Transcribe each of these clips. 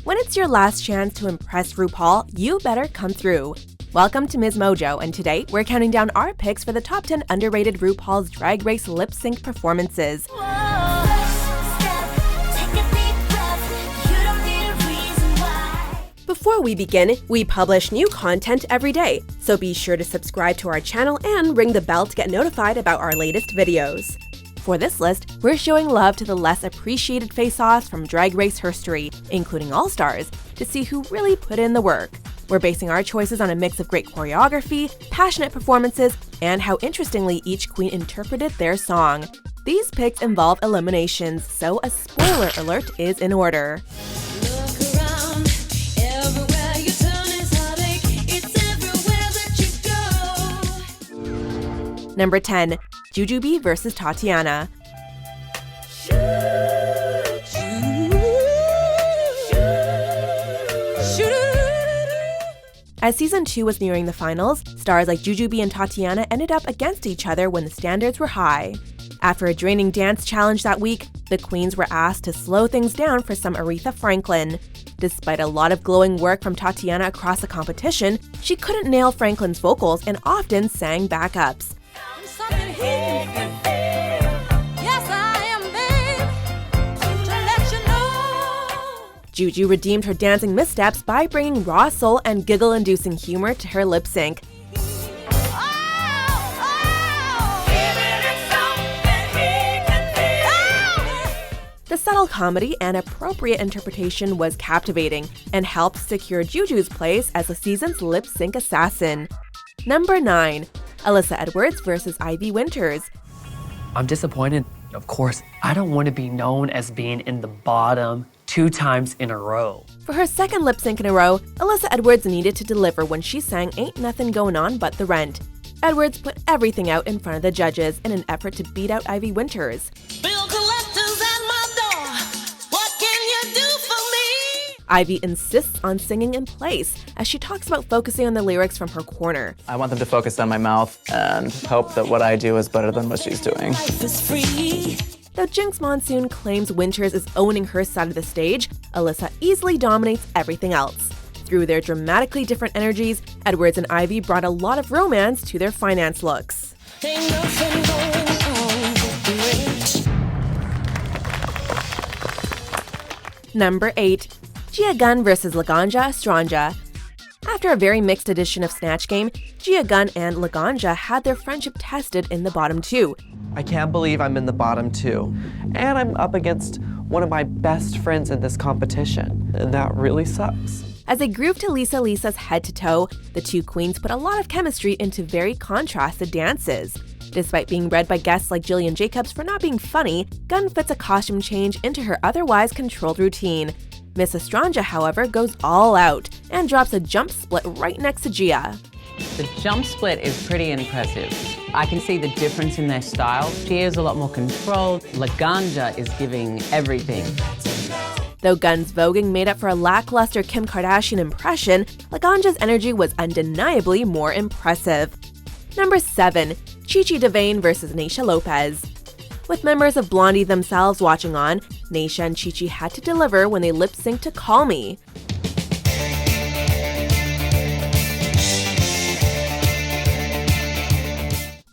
When it's your last chance to impress RuPaul, you better come through. Welcome to MsMojo, and today we're counting down our picks for the top 10 underrated RuPaul's Drag Race lip-sync performances. Before we begin, we publish new content every day, so be sure to subscribe to our channel and ring the bell to get notified about our latest videos. For this list, we're showing love to the less appreciated face-offs from Drag Race herstory, including All-Stars, to see who really put in the work. We're basing our choices on a mix of great choreography, passionate performances, and how interestingly each queen interpreted their song. These picks involve eliminations, so a spoiler alert is in order. Number 10. Jujubee vs. Tatianna. As Season 2 was nearing the finals, stars like Jujubee and Tatianna ended up against each other when the standards were high. After a draining dance challenge that week, the queens were asked to slow things down for some Aretha Franklin. Despite a lot of glowing work from Tatianna across the competition, she couldn't nail Franklin's vocals and often sang backups. Juju redeemed her dancing missteps by bringing raw soul and giggle-inducing humor to her lip sync. The subtle comedy and appropriate interpretation was captivating and helped secure Juju's place as the season's lip sync assassin. Number 9. Alyssa Edwards vs. Ivy Winterss. I'm disappointed. Of course, I don't want to be known as being in the bottom 2 times in a row. For her second lip sync in a row, Alyssa Edwards needed to deliver when she sang Ain't Nothing Going On But the Rent. Edwards put everything out in front of the judges in an effort to beat out Ivy Winterss. Ivy insists on singing in place, as she talks about focusing on the lyrics from her corner. I want them to focus on my mouth and hope that what I do is better than what she's doing. Though Jinx Monsoon claims Winterss is owning her side of the stage, Alyssa easily dominates everything else. Through their dramatically different energies, Edwards and Ivy brought a lot of romance to their finance looks. Number 8. Gunn vs. Laganja Estranja. After a very mixed edition of Snatch Game, Gunn and Laganja had their friendship tested in the bottom 2. I can't believe I'm in the bottom 2. And I'm up against one of my best friends in this competition. And that really sucks. As they grooved to Lisa's head to toe, the two queens put a lot of chemistry into very contrasted dances. Despite being read by guests like Jillian Jacobs for not being funny, Gunn fits a costume change into her otherwise controlled routine. Miss Estranja, however, goes all out and drops a jump split right next to Gia. The jump split is pretty impressive. I can see the difference in their style. Gia's a lot more controlled. Laganja is giving everything. Though Gunn's voguing made up for a lackluster Kim Kardashian impression, Laganja's energy was undeniably more impressive. Number 7. DeVayne vs. Naysha Lopez. With members of Blondie themselves watching on, Naysha and Chi had to deliver when they lip-synced to Call Me.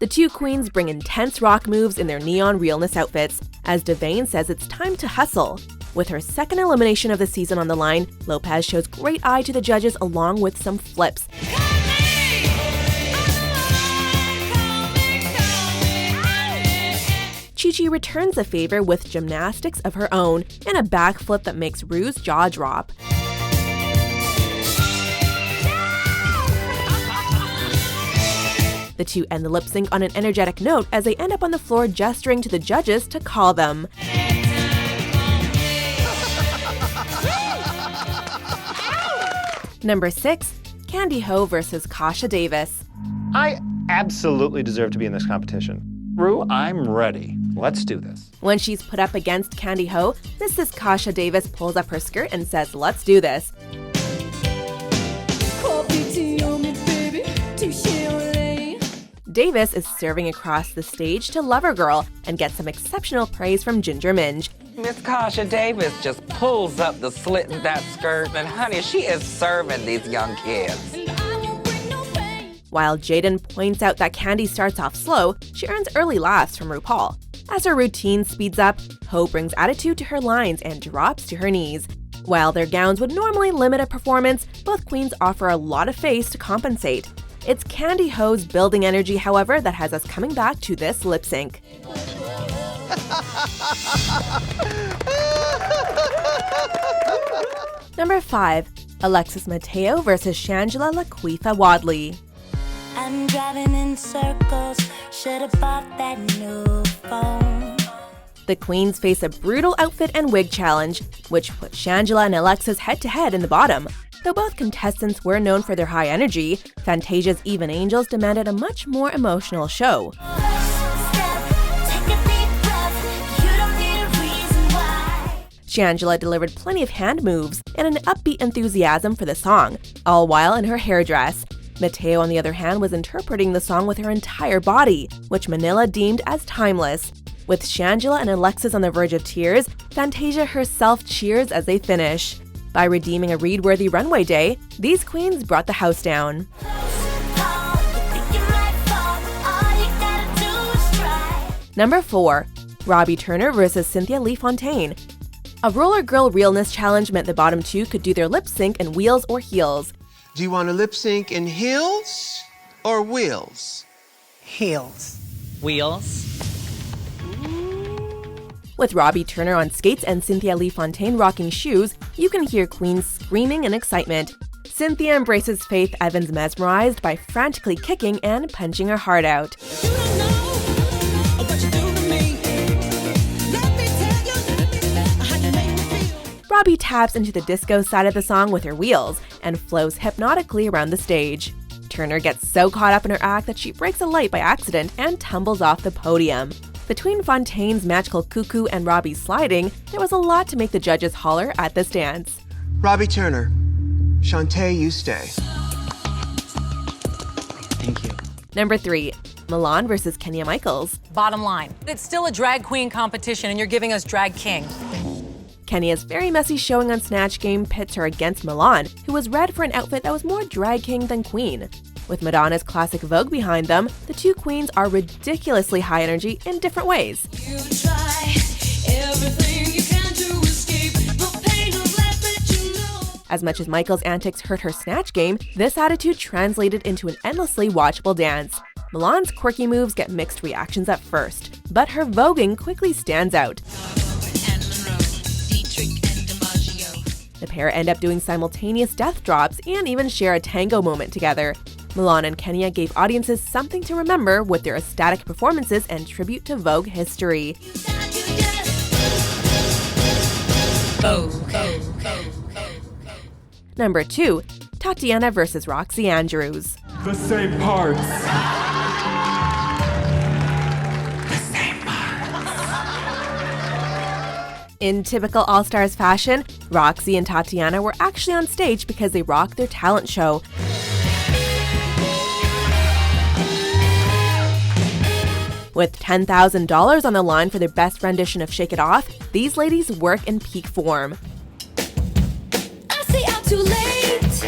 The two queens bring intense rock moves in their neon realness outfits, as DeVayne says it's time to hustle. With her second elimination of the season on the line, Lopez shows great eye to the judges along with some flips. Chi returns the favor with gymnastics of her own and a backflip that makes Ru's jaw drop. The two end the lip sync on an energetic note as they end up on the floor gesturing to the judges to call them. Number 6. Kandy Ho vs. Kasha Davis. I absolutely deserve to be in this competition. Ru, I'm ready. Let's do this. When she's put up against Kandy Ho, Mrs. Kasha Davis pulls up her skirt and says, "Let's do this." Davis is serving across the stage to Lover Girl and gets some exceptional praise from Ginger Minj. Miss Kasha Davis just pulls up the slit in that skirt, and honey, she is serving these young kids. While Jaden points out that Kandy starts off slow, she earns early laughs from RuPaul. As her routine speeds up, Ho brings attitude to her lines and drops to her knees. While their gowns would normally limit a performance, both queens offer a lot of face to compensate. It's Kandy Ho's building energy, however, that has us coming back to this lip sync. Number 5. Alexis Mateo versus Shangela Laquifa Wadleys. I'm driving in circles, should've bought that new phone. The queens face a brutal outfit and wig challenge, which put Shangela and Alexis head-to-head in the bottom. Though both contestants were known for their high energy, Fantasia's Even Angels demanded a much more emotional show. Shangela delivered plenty of hand moves and an upbeat enthusiasm for the song, all while in her hairdress. Mateo, on the other hand, was interpreting the song with her entire body, which Manila deemed as timeless. With Shangela and Alexis on the verge of tears, Fantasia herself cheers as they finish. By redeeming a read-worthy runway day, these queens brought the house down. Number 4. Robbie Turner versus Cynthia Lee Fontaine. A Roller Girl Realness challenge meant the bottom two could do their lip sync in wheels or heels. Do you want to lip sync in heels or wheels? Heels. Wheels. With Robbie Turner on skates and Cynthia Lee Fontaine rocking shoes, you can hear queens screaming in excitement. Cynthia embraces Faith Evans mesmerized by frantically kicking and punching her heart out. Robbie taps into the disco side of the song with her wheels and flows hypnotically around the stage. Turner gets so caught up in her act that she breaks a light by accident and tumbles off the podium. Between Fontaine's magical cuckoo and Robbie's sliding, there was a lot to make the judges holler at this dance. Robbie Turner, Shantae, you stay. Thank you. Number 3. Milan versus Kenya Michaels. Bottom line, it's still a drag queen competition and you're giving us drag king. Kenya's very messy showing on Snatch Game pits her against Milan, who was red for an outfit that was more drag king than queen. With Madonna's classic Vogue behind them, the two queens are ridiculously high energy in different ways. As much as Michael's antics hurt her Snatch Game, this attitude translated into an endlessly watchable dance. Milan's quirky moves get mixed reactions at first, but her voguing quickly stands out. The pair end up doing simultaneous death drops and even share a tango moment together. Milan and Kenya gave audiences something to remember with their ecstatic performances and tribute to Vogue history. Number 2. Tatianna versus Roxy Andrews. The same parts. In typical All-Stars fashion, Roxy and Tatianna were actually on stage because they rocked their talent show. With $10,000 on the line for their best rendition of Shake It Off, these ladies work in peak form. I say I'm too late.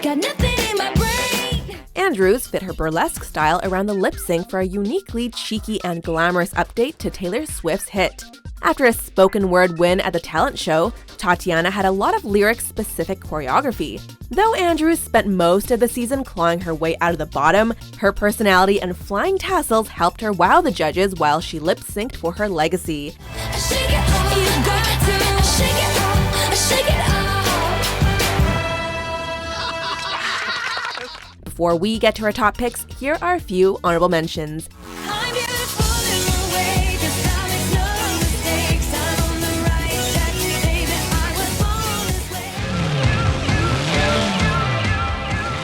Got nothing in my brain. Andrews fit her burlesque style around the lip sync for a uniquely cheeky and glamorous update to Taylor Swift's hit. After a spoken word win at the talent show, Tatianna had a lot of lyric-specific choreography. Though Andrews spent most of the season clawing her way out of the bottom, her personality and flying tassels helped her wow the judges while she lip-synced for her legacy. Before we get to our top picks, here are a few honorable mentions.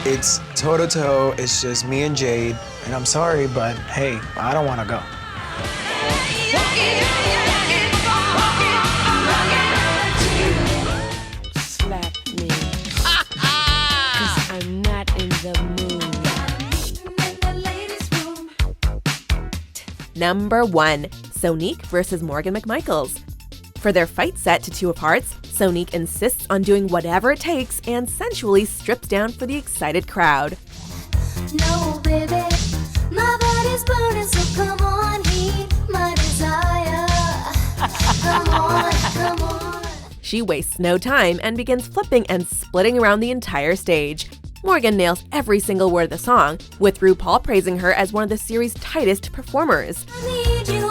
It's toe-to-toe, it's just me and Jade, and I'm sorry, but hey, I don't want to go. Slap me, 'cause I'm not in the mood. Number 1. Sonique versus Morgan McMichaels. For their fight set to 2 of Hearts, Sonique insists on doing whatever it takes and sensually strips down for the excited crowd. No, baby, my body's burning, so come on, heat my desire. Come on. She wastes no time and begins flipping and splitting around the entire stage. Morgan nails every single word of the song, with RuPaul praising her as one of the series' tightest performers. I need you,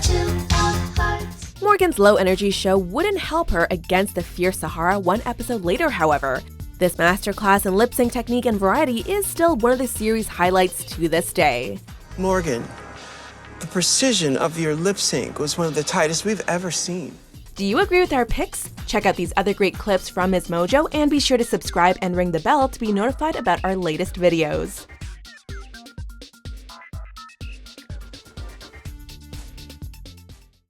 2 of Hearts. Morgan's low-energy show wouldn't help her against the fierce Sahara 1 episode later, however. This masterclass in lip-sync technique and variety is still one of the series' highlights to this day. Morgan, the precision of your lip sync was one of the tightest we've ever seen. Do you agree with our picks? Check out these other great clips from MsMojo and be sure to subscribe and ring the bell to be notified about our latest videos.